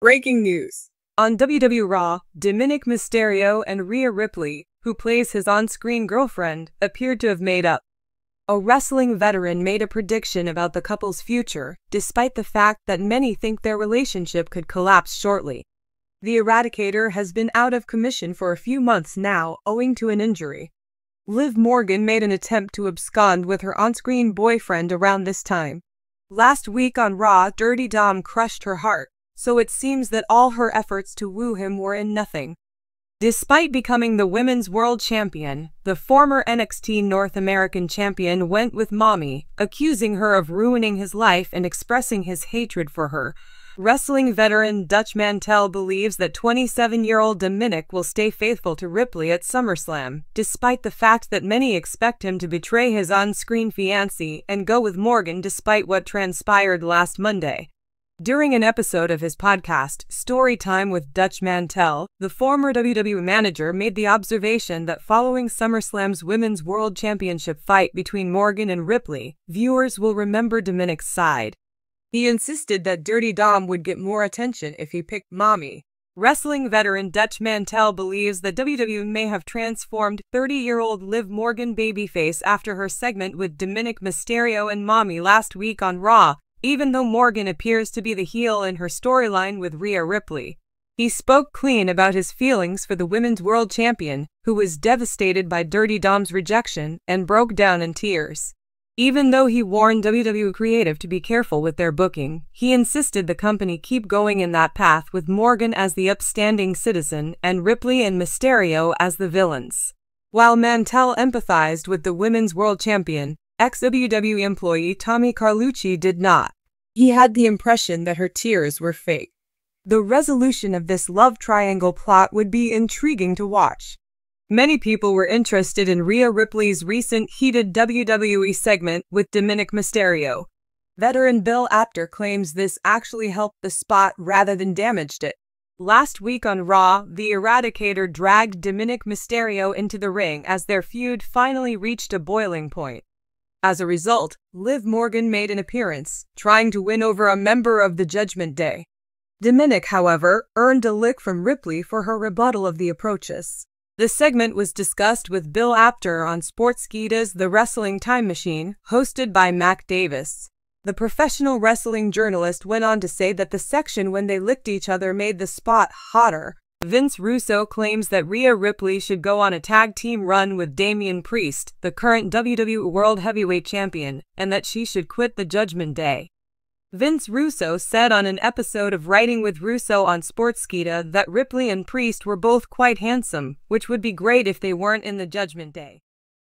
Breaking news. On WWE Raw, Dominik Mysterio and Rhea Ripley, who plays his on-screen girlfriend, appeared to have made up. A wrestling veteran made a prediction about the couple's future, despite the fact that many think their relationship could collapse shortly. The Eradicator has been out of commission for a few months now, owing to an injury. Liv Morgan made an attempt to abscond with her on-screen boyfriend around this time. Last week on Raw, Dirty Dom crushed her heart, so it seems that all her efforts to woo him were in nothing. Despite becoming the Women's World Champion, the former NXT North American Champion went with Mommy, accusing her of ruining his life and expressing his hatred for her. Wrestling veteran Dutch Mantel believes that 27-year-old Dominik will stay faithful to Ripley at SummerSlam, despite the fact that many expect him to betray his on-screen fiancée and go with Morgan despite what transpired last Monday. During an episode of his podcast, Storytime with Dutch Mantel, the former WWE manager made the observation that following SummerSlam's Women's World Championship fight between Morgan and Ripley, viewers will remember Dominik's side. He insisted that Dirty Dom would get more attention if he picked Mommy. Wrestling veteran Dutch Mantel believes that WWE may have transformed 30-year-old Liv Morgan babyface after her segment with Dominik Mysterio and Mommy last week on Raw, even though Morgan appears to be the heel in her storyline with Rhea Ripley. He spoke clean about his feelings for the Women's World Champion, who was devastated by Dirty Dom's rejection and broke down in tears. Even though he warned WWE Creative to be careful with their booking, he insisted the company keep going in that path with Morgan as the upstanding citizen and Ripley and Mysterio as the villains. While Mantel empathized with the Women's World Champion, ex-WWE employee Tommy Carlucci did not. He had the impression that her tears were fake. The resolution of this love triangle plot would be intriguing to watch. Many people were interested in Rhea Ripley's recent heated WWE segment with Dominik Mysterio. Veteran Bill Apter claims this actually helped the spot rather than damaged it. Last week on Raw, the Eradicator dragged Dominik Mysterio into the ring as their feud finally reached a boiling point. As a result, Liv Morgan made an appearance, trying to win over a member of the Judgment Day. Dominik, however, earned a lick from Ripley for her rebuttal of the approaches. The segment was discussed with Bill Apter on Sportskeeda's The Wrestling Time Machine, hosted by Mac Davis. The professional wrestling journalist went on to say that the section when they licked each other made the spot hotter. Vince Russo claims that Rhea Ripley should go on a tag team run with Damian Priest, the current WWE World Heavyweight Champion, and that she should quit the Judgment Day. Vince Russo said on an episode of Writing with Russo on Sportskeeda that Ripley and Priest were both quite handsome, which would be great if they weren't in the Judgment Day.